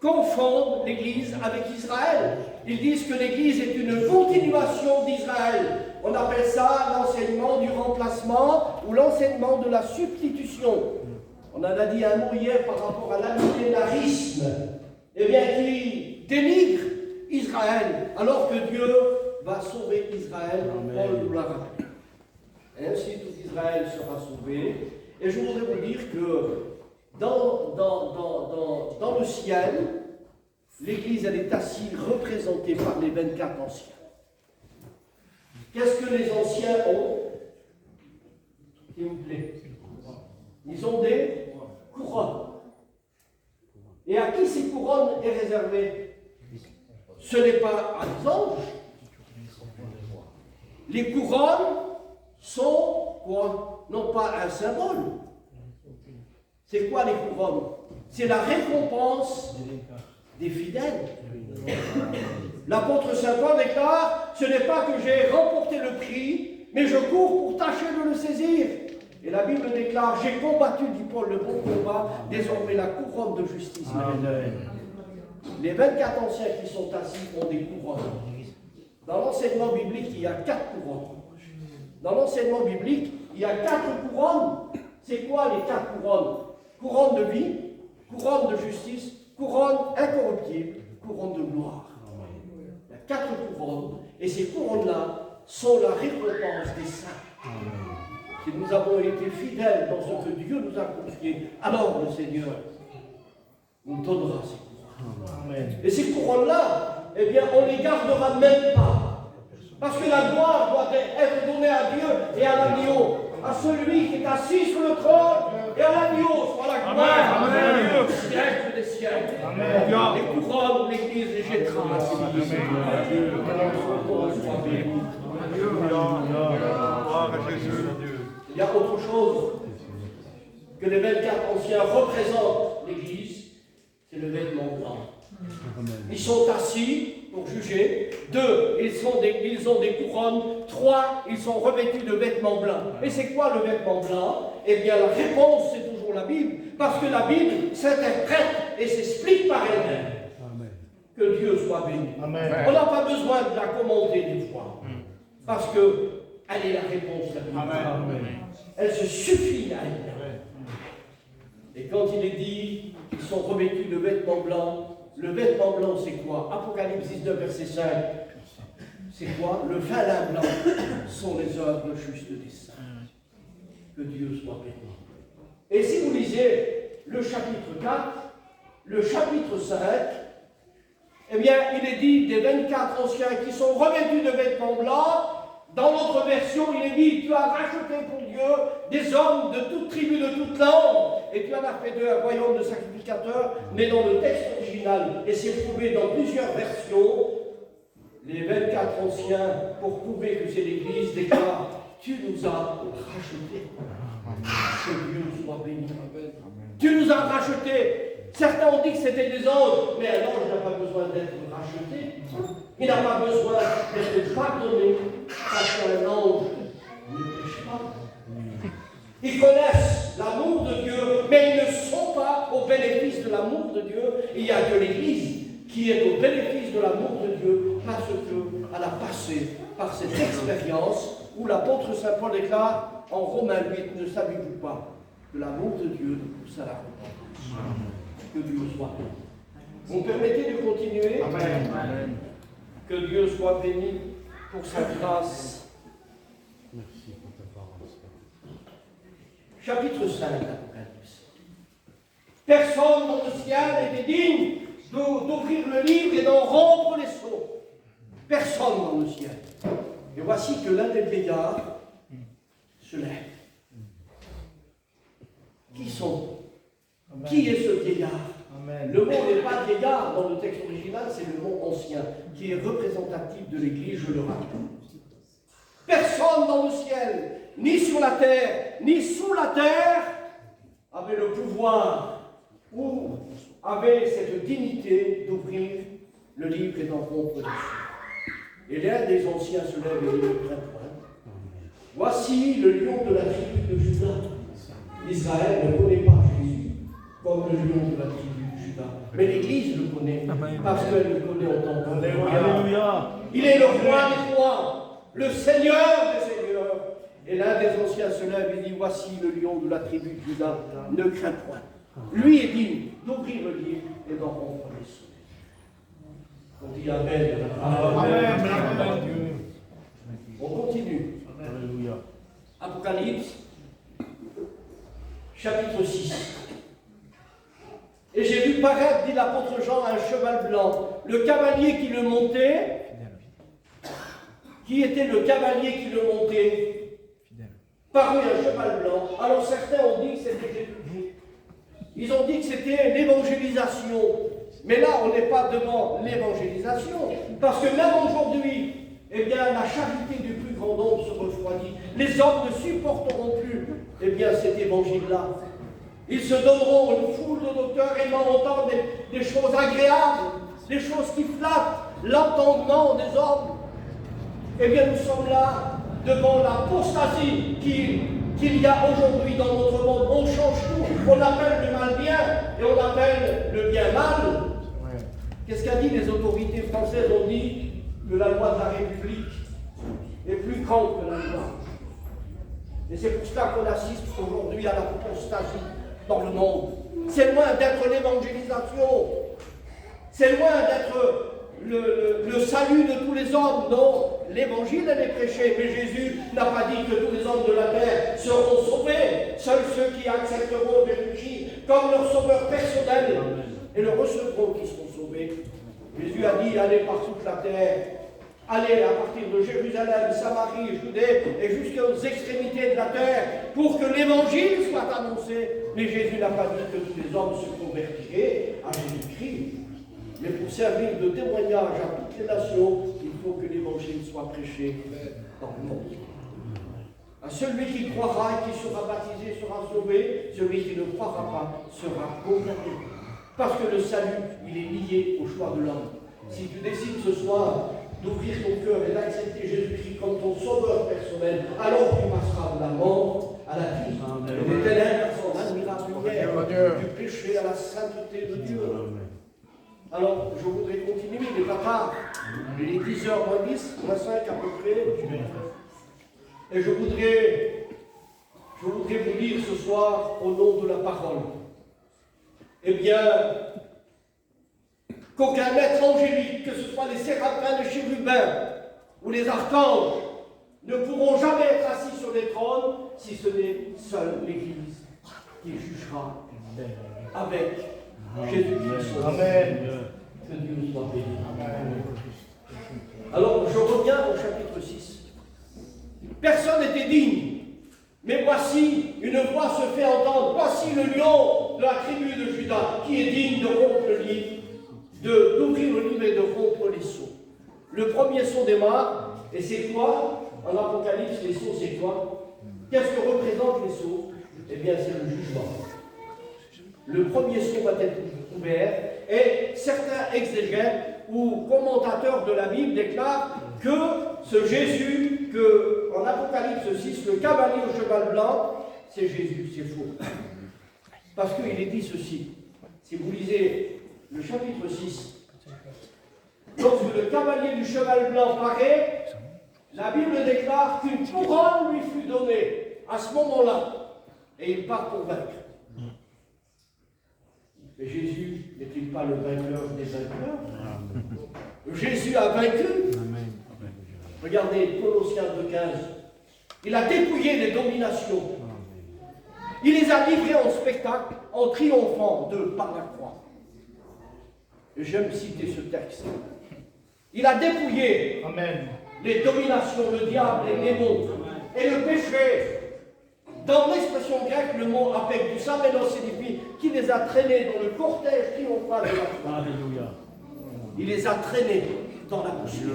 confondent l'Église avec Israël. Ils disent que l'Église est une continuation d'Israël. On appelle ça l'enseignement du remplacement ou l'enseignement de la substitution. On en a dit un mot hier par rapport à l'amillénarisme, eh bien, qui dénigre Israël, alors que Dieu va sauver Israël, Paul nous l'a rappelé. Et ainsi, tout Israël sera sauvé. Et je voudrais vous dire que dans le ciel, l'Église, elle est assise, représentée par les 24 anciens. Qu'est-ce que les anciens ont? S'il vous plaît. Ils ont des couronnes. Et à qui ces couronnes est réservée? Ce n'est pas à des anges. Les couronnes sont quoi? Non pas un symbole. C'est quoi les couronnes? C'est la récompense des fidèles. L'apôtre Saint Paul déclare, ce n'est pas que j'ai remporté le prix, mais je cours pour tâcher de le saisir. Et la Bible déclare, j'ai combattu, dit Paul, le bon combat, désormais la couronne de justice. Les 24 anciens qui sont assis ont des couronnes. Dans l'enseignement biblique, il y a 4 couronnes. Dans l'enseignement biblique, il y a 4 couronnes. C'est quoi les 4 couronnes? Couronne de vie, couronne de justice, couronne incorruptible, couronne de gloire. Il y a 4 couronnes. Et ces couronnes-là sont la récompense des saints. Si nous avons été fidèles dans ce que Dieu nous a confié, alors le Seigneur nous donnera ces couronnes. Et ces couronnes-là, eh bien, on ne les gardera même pas. Parce que la gloire doit être donnée à Dieu et à l'agneau, à celui qui est assis sur le trône et à l'agneau, soit la gloire au siècle des siècles. Les couronnes, l'Église les jettera. Il y a autre chose que les 24 anciens représentent l'Église, c'est le vêtement blanc. Ils sont assis pour juger. 2, ils ont des couronnes. 3, ils sont revêtus de vêtements blancs. Et c'est quoi le vêtement blanc? Eh bien, la réponse, c'est toujours la Bible. Parce que la Bible s'interprète et s'explique par elle-même. Que Dieu soit béni. Amen. On n'a pas besoin de la commenter des fois. Parce qu'elle est la réponse, la Bible. Amen. Elle se suffit à elle. Et quand il est dit qu'ils sont revêtus de vêtements blancs, le vêtement blanc, c'est quoi? Apocalypse 19, verset 5. C'est quoi? Le fin lin blanc sont les œuvres justes des saints. Que Dieu soit béni. Et si vous lisez le chapitre 4, le chapitre 5, eh bien, il est dit des 24 anciens qui sont revêtus de vêtements blancs. Dans notre version, il est dit, tu as racheté pour Dieu des hommes de toute tribu, de toute langue, et tu en as fait d'eux un royaume de sacrificateurs, mais dans le texte original, et c'est prouvé dans plusieurs versions, les 24 anciens, pour prouver que c'est l'Église, déclarent, tu nous as rachetés. Que Dieu soit béni. Tu nous as rachetés. Certains ont dit que c'était des anges, mais un ange n'a pas besoin d'être racheté. Il n'a pas besoin d'être pardonné, parce qu'un ange ne pêche pas. Ils connaissent l'amour de Dieu, mais ils ne sont pas au bénéfice de l'amour de Dieu. Il n'y a que l'Église qui est au bénéfice de l'amour de Dieu, parce qu'elle a passé par cette expérience où l'apôtre Saint Paul déclare en Romains 8, ne savez-vous pas que l'amour de Dieu nous pousse à la repentance. Que Dieu soit béni. Vous me permettez de continuer? Amen. Que Dieu soit béni pour sa grâce. Merci pour ta parole. Chapitre 5 d'Apocalypse. Personne dans le ciel n'était digne d'ouvrir le livre et d'en rompre les sceaux. Personne dans le ciel. Et voici que l'un des vieillards se lève. Qui sont? Amen. Qui est ce vieillard? Amen. Le mot n'est pas vieillard dans le texte original, c'est le mot ancien, qui est représentatif de l'Église, je le rappelle. Personne dans le ciel, ni sur la terre, ni sous la terre, avait le pouvoir ou avait cette dignité d'ouvrir le livre et d'en rompre les sceaux. Et l'un des anciens se lève et dit, ne crains point. Voici le lion de la tribu de Juda. Israël ne connaît pas Jésus comme le lion de la tribu de Juda. Mais l'Église le connaît, parce qu'elle le connaît en tant que Alléluia. Il est le roi des rois, le Seigneur des seigneurs. Et l'un des anciens se lève et dit, voici le lion de la tribu de Juda, ne crains point. Lui est digne d'ouvrir le livre et d'en rompre les sceaux. On dit Amen. Amen. On continue. Alléluia. Apocalypse, chapitre 6. Et j'ai vu paraître, dit l'apôtre Jean, un cheval blanc. Le cavalier qui le montait, qui était le cavalier qui le montait, parut un cheval blanc. Alors certains ont dit que c'était Jésus. Ils ont dit que c'était l'évangélisation. Mais là, on n'est pas devant l'évangélisation. Parce que même aujourd'hui, eh bien, la charité du plus grand nombre se refroidit. Les hommes ne supporteront plus, eh bien, cet évangile-là. Ils se donneront une foule de docteurs aimant entendre des choses agréables, des choses qui flattent l'entendement des hommes. Eh bien, nous sommes là devant l'apostasie qu'il y a aujourd'hui dans notre monde. On change tout. On appelle le mal bien et on appelle le bien mal. Qu'est-ce qu'a dit les autorités françaises? On dit que la loi de la République est plus grande que la loi. Et c'est pour cela qu'on assiste aujourd'hui à l'apostasie dans le monde. C'est loin d'être l'évangélisation. C'est loin d'être le salut de tous les hommes. Non, l'évangile elle est prêché, mais Jésus n'a pas dit que tous les hommes de la terre seront sauvés. Seuls ceux qui accepteront Jésus comme leur sauveur personnel et le recevront qui seront sauvés. Jésus a dit, allez par toute la terre, allez à partir de Jérusalem, Samarie, Judée et jusqu'aux extrémités de la terre pour que l'évangile soit annoncé. Mais Jésus n'a pas dit que tous les hommes se convertiraient à Jésus-Christ. Mais pour servir de témoignage à toutes les nations, il faut que l'évangile soit prêché dans le monde. À celui qui croira et qui sera baptisé sera sauvé, celui qui ne croira pas sera condamné. Parce que le salut, il est lié au choix de l'homme. Si tu décides ce soir d'ouvrir ton cœur et d'accepter Jésus-Christ comme ton sauveur personnel, alors tu passeras de la mort à la vie. Des ténèbres à son admirable lumière, du péché à la sainteté de Dieu. Alors, je voudrais continuer, il n'est pas tard. Il est 10h moins 10, moins 5 à peu près. Et je voudrais vous lire ce soir au nom de la parole. Eh bien, qu'aucun être angélique, que ce soit les séraphins, les chérubins ou les archanges, ne pourront jamais être assis sur des trônes si ce n'est seule l'Église qui jugera avec Jésus-Christ. Amen. Que Dieu nous soit béni. Alors, je reviens au chapitre 6. Personne n'était digne. Mais voici, une voix se fait entendre. Voici le lion de la tribu de Juda qui est digne de rompre le livre, d'ouvrir le livre et de rompre les sceaux. Le premier sceau démarre, et c'est quoi? En Apocalypse, les sceaux, c'est quoi? Qu'est-ce que représentent les sceaux? Eh bien, c'est le jugement. Le premier sceau va être ouvert, et certains exégètes ou commentateurs de la Bible déclarent que ce Jésus, que en Apocalypse 6, le cavalier au cheval blanc, c'est Jésus, c'est faux. Parce qu'il est dit ceci. Si vous lisez le chapitre 6, lorsque le cavalier du cheval blanc paraît, la Bible déclare qu'une couronne lui fut donnée à ce moment-là, et il part pour vaincre. Mais Jésus n'est-il pas le vainqueur des vainqueurs? Jésus a vaincu. Regardez Colossiens 2,15. Il a dépouillé les dominations. Il les a livrées en spectacle en triomphant d'eux par la croix. Et j'aime citer ce texte. Il a dépouillé les dominations, le diable et les démons et le péché. Dans l'expression grecque, le mot apekdousa signifie qui les a traînés dans le cortège triomphal de la croix. Alléluia. Il les a traînés dans la poussière.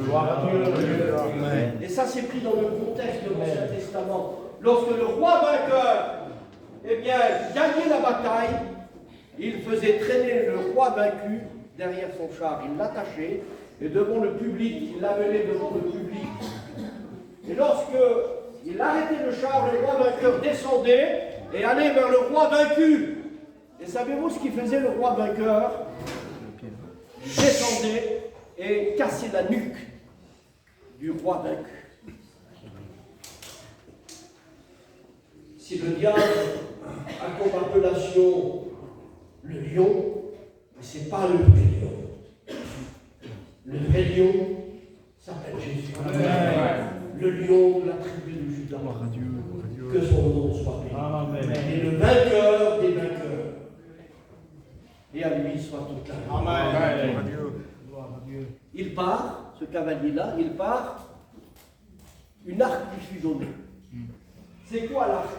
Et ça, c'est pris dans le contexte de l'Ancien Testament. Lorsque le roi vainqueur, eh bien, gagnait la bataille, il faisait traîner le roi vaincu derrière son char. Il l'attachait et devant le public, il l'amenait devant le public. Et lorsque il arrêtait le char, le roi vainqueur descendait et allait vers le roi vaincu. Et savez-vous ce qu'il faisait le roi vainqueur? Il descendait et cassait la nuque du roi vaincu. Si le diable a comme appellation le lion, mais ce n'est pas le vrai lion. Le vrai lion s'appelle Jésus. Le lion de la tribu de Juda. Que son nom soit béni. Et le vainqueur des vainqueurs. Et à lui soit toute la gloire. Il part, ce cavalier-là, il part, une arc lui fut donnée. C'est quoi l'arc?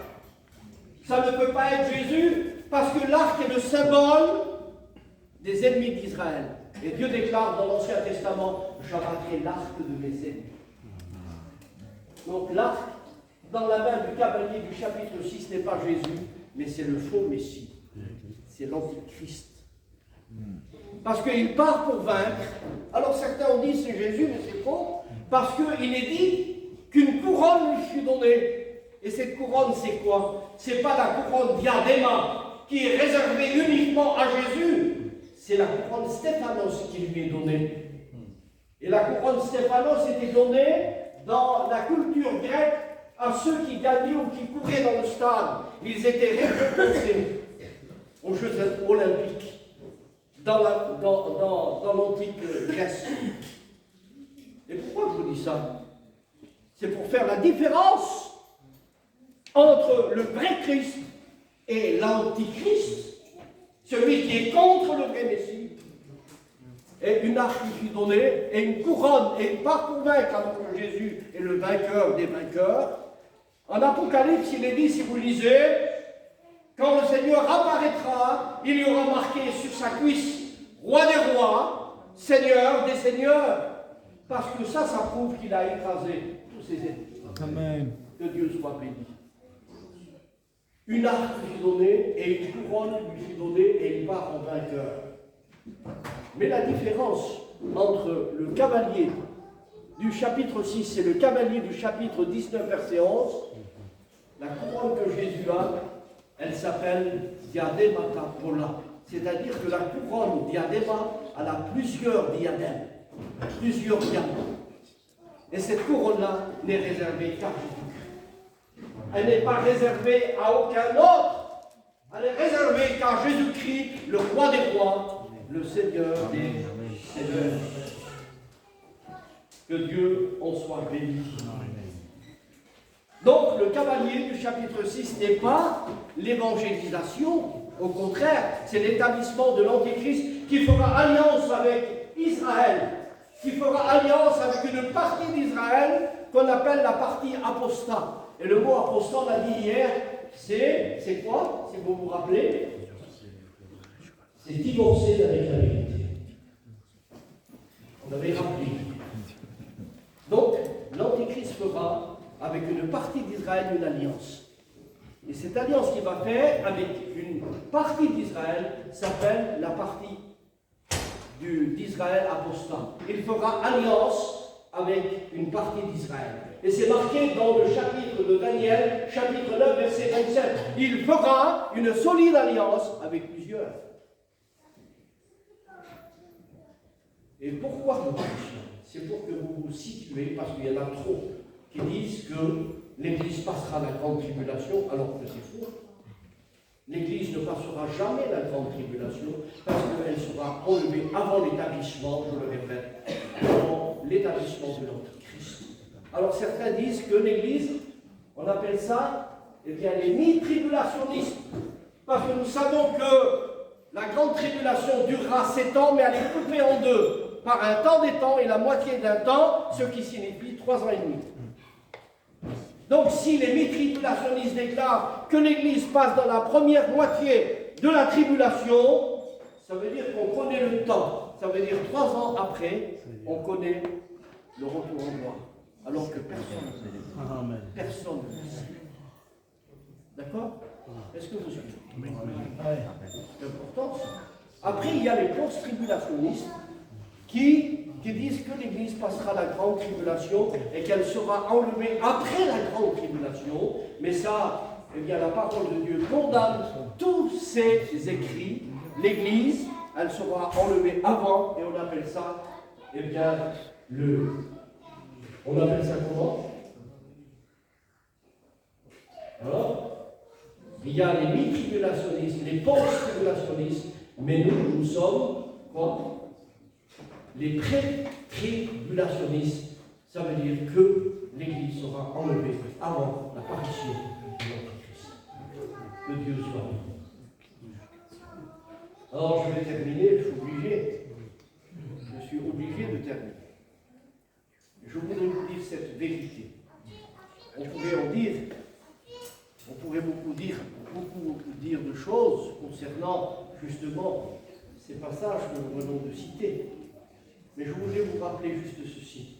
Ça ne peut pas être Jésus, parce que l'arc est le symbole des ennemis d'Israël. Et Dieu déclare dans l'Ancien Testament, j'abattrai l'arc de mes ennemis. Donc l'arc, dans la main du cavalier du chapitre 6, n'est pas Jésus, mais c'est le faux Messie. C'est l'Antichrist. Parce qu'il part pour vaincre. Alors certains ont dit c'est Jésus, mais c'est faux. Parce qu'il est dit qu'une couronne lui fut donnée. Et cette couronne, c'est quoi? C'est pas la couronne diadéma qui est réservée uniquement à Jésus. C'est la couronne Stéphanos qui lui est donnée. Et la couronne Stéphanos était donnée dans la culture grecque à ceux qui gagnaient ou qui couraient dans le stade. Ils étaient récompensés aux Jeux olympiques dans l'antique Grèce. Et pourquoi je vous dis ça? C'est pour faire la différence entre le vrai Christ et l'antichrist, celui qui est contre le vrai Messie. Et une arche lui fut donnée, et une couronne, et pas pour vaincre, alors que Jésus est le vainqueur des vainqueurs. En Apocalypse, il est dit, si vous lisez, quand le Seigneur apparaîtra, il y aura marqué sur sa cuisse, roi des rois, seigneur des seigneurs. Parce que ça prouve qu'il a écrasé tous ses ennemis. Amen. Que Dieu soit béni. Une arche lui fut donnée, et une couronne lui fut donnée, et il part en vainqueur. Mais la différence entre le cavalier du chapitre 6 et le cavalier du chapitre 19, verset 11. La couronne que Jésus a, elle s'appelle diademata pola. C'est-à-dire que la couronne diadema, elle a plusieurs diadèmes, plusieurs diamants. Et cette couronne-là n'est réservée qu'à Jésus-Christ. Elle n'est pas réservée à aucun autre. Elle est réservée qu'à Jésus-Christ, le roi des rois, le Seigneur des seigneurs. Que Dieu en soit béni. Donc, le cavalier du chapitre 6 n'est pas l'évangélisation. Au contraire, c'est l'établissement de l'Antéchrist qui fera alliance avec Israël, qui fera alliance avec une partie d'Israël qu'on appelle la partie apostat. Et le mot apostat, on l'a dit hier, c'est quoi? Si vous vous rappelez, c'est divorcer avec la vérité. On avait rappelé. Donc, l'Antéchrist fera avec une partie d'Israël une alliance. Et cette alliance qu'il va faire avec une partie d'Israël s'appelle la partie d'Israël apostat. Il fera alliance avec une partie d'Israël. Et c'est marqué dans le chapitre de Daniel, chapitre 9, verset 27. Il fera une solide alliance avec plusieurs. Et pourquoi nous parlons? C'est pour que vous vous situez, parce qu'il y en a trop qui disent que l'Église passera la grande tribulation, alors que c'est faux. L'Église ne passera jamais la grande tribulation, parce qu'elle sera enlevée avant l'établissement, je le répète, avant l'établissement de l'Antéchrist. Alors certains disent que l'Église, on appelle ça, eh bien, les mi-tribulationnistes, parce que nous savons que la grande tribulation durera 7 ans, mais elle est coupée en deux, par un temps des temps et la moitié d'un temps, ce qui signifie 3 ans et demi. Donc si les mi-tribulationnistes déclarent que l'Église passe dans la première moitié de la tribulation, ça veut dire qu'on connaît le temps. Ça veut dire 3 ans après, on connaît le retour en gloire. Alors que personne ne le sait. D'accord? Est-ce que vous suivez? C'est important ça. Après, il y a les post-tribulationnistes qui disent que l'Église passera la grande tribulation et qu'elle sera enlevée après la grande tribulation. Mais ça, eh bien, la parole de Dieu condamne tous ces écrits. L'Église, elle sera enlevée avant, et on appelle ça, eh bien, on appelle ça comment? Alors, il y a les mi-tribulationnistes, les post-tribulationnistes, mais nous sommes quoi? Les pré-tribulationnistes. Ça veut dire que l'Église sera enlevée avant l'apparition de l'Antéchrist. Que Dieu soit béni. Alors je vais terminer, je suis obligé. Je suis obligé de terminer. Je voudrais vous dire cette vérité. On pourrait beaucoup dire de choses concernant justement ces passages que nous venons de citer. Mais je voudrais vous rappeler juste ceci.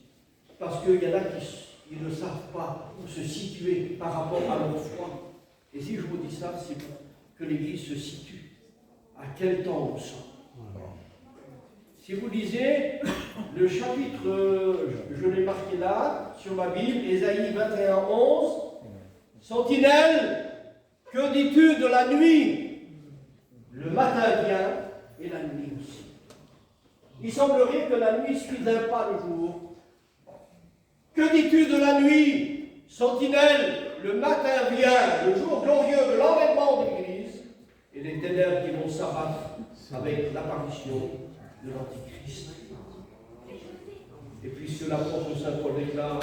Parce qu'il y en a qui ne savent pas où se situer par rapport à leur foi. Et si je vous dis ça, c'est pour que l'Église se situe. À quel temps nous sommes? Si vous lisez le chapitre, je l'ai marqué là, sur ma Bible, Ésaïe 21, 11, Sentinelle, que dis-tu de la nuit? Le matin vient et la nuit aussi. Il semblerait que la nuit suivait pas le jour. Que dis-tu de la nuit? Sentinelle, le matin vient, le jour glorieux de l'enlèvement de l'Église, et les ténèbres qui vont s'abattre avec l'apparition de l'Antichrist. Et puisque l'apôtre Saint Paul déclare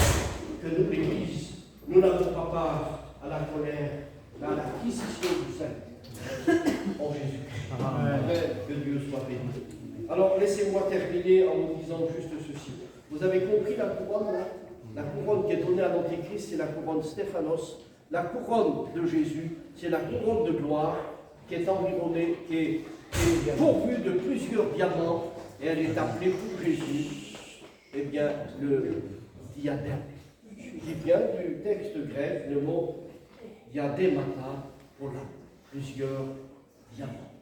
que nous, l'Église, nous n'avons pas part à la colère, mais à l'acquisition du salut en Jésus-Christ. Que Dieu soit béni. Alors laissez-moi terminer en vous disant juste ceci. Vous avez compris la couronne là? La couronne qui est donnée à l'Antéchrist, c'est la couronne Stéphanos. La couronne de Jésus, c'est la couronne de gloire qui est environnée, qui est pourvue de plusieurs diamants, et elle est appelée pour Jésus, eh bien, le diadème. Qui vient du texte grec, le mot diadémata, voilà, plusieurs diamants.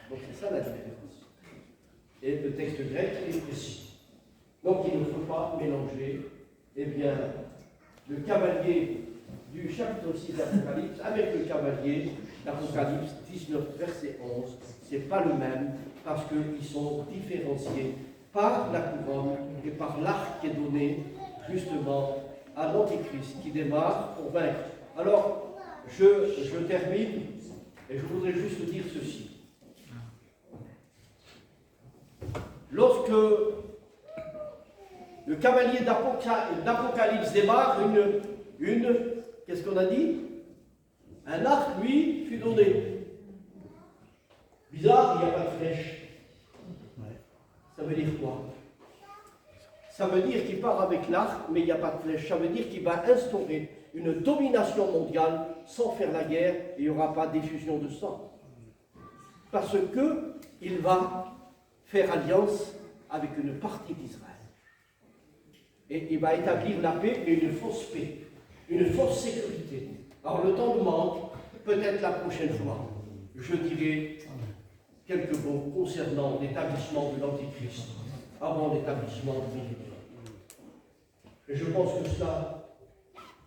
Donc c'est ça la différence. Et le texte grec est précis. Donc il ne faut pas mélanger, eh bien, le cavalier du chapitre 6 d'Apocalypse avec le cavalier d'Apocalypse 19, verset 11. Ce n'est pas le même parce qu'ils sont différenciés par la couronne et par l'arc qui est donné justement à l'Antéchrist qui démarre pour vaincre. Alors, je termine et je voudrais juste dire ceci. Lorsque le cavalier d'Apocalypse démarre, qu'est-ce qu'on a dit? Un arc, lui, fut donné. Bizarre, il n'y a pas de flèche. Ça veut dire quoi? Ça veut dire qu'il part avec l'arc, mais il n'y a pas de flèche. Ça veut dire qu'il va instaurer une domination mondiale sans faire la guerre et il n'y aura pas d'effusion de sang. Parce qu'il va faire alliance avec une partie d'Israël. Et il va établir la paix et une fausse paix, une fausse sécurité. Alors le temps nous manque, peut-être la prochaine fois, je dirai quelques mots concernant l'établissement de l'Antéchrist avant l'établissement du millénaire. Et je pense que cela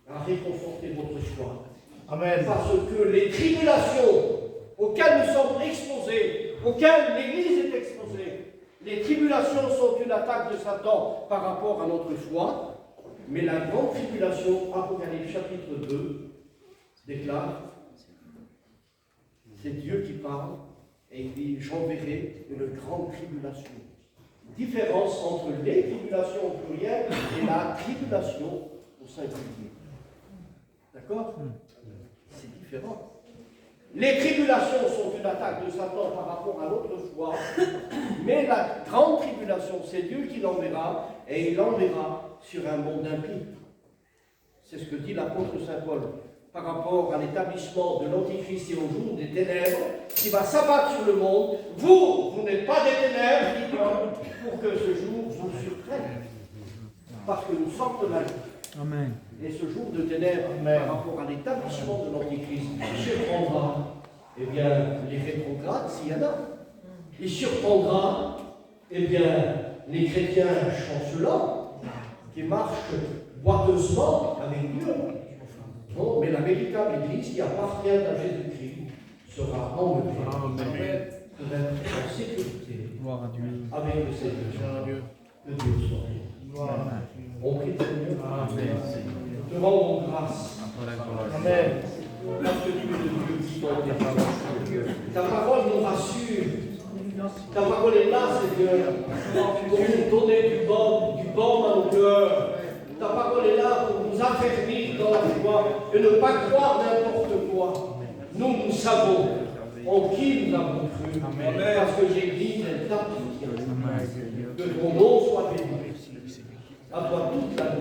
a réconforté votre foi. Amen. Parce que les tribulations auxquelles nous sommes exposés, auxquelles l'Église est exposée, les tribulations sont une attaque de Satan par rapport à notre foi, mais la grande tribulation, Apocalypse chapitre 2, déclare, c'est Dieu qui parle, et il dit, j'enverrai une grande tribulation. Différence entre les tribulations au pluriel et la tribulation au singulier. D'accord? C'est différent. Les tribulations sont une attaque de Satan par rapport à notre foi, mais la grande tribulation, c'est Dieu qui l'enverra, et il l'enverra sur un monde impie. C'est ce que dit l'apôtre Saint Paul par rapport à l'établissement de l'Antichrist et au jour des ténèbres qui va s'abattre sur le monde. Vous n'êtes pas des ténèbres, dit Paul, pour que ce jour vous surprenne. Parce que nous sommes de la lutte. Amen. Et ce jour de ténèbres, par rapport à l'établissement de l'Antichrist, surprendra, eh bien, les rétrogrades, s'il y en a. Il surprendra, eh bien, les chrétiens chancelants, qui marchent boiteusement avec Dieu. Non, mais la véritable Église qui appartient à Jésus-Christ sera enlevée pour être en sécurité avec le Seigneur. Que Dieu soit béni. On prie le Seigneur. Te rendons grâce. Amen. Parce que tu es le Dieu qui dans tes paroles. Ta parole nous rassure. Ta parole est là, Seigneur, pour nous donner du baume à nos cœurs. Ta parole est là pour nous affermir dans la foi et ne pas croire n'importe quoi. Nous savons en qui nous avons cru. Parce que l'Église, elle t'appartient. Que ton nom soit béni. À toi toute la gloire.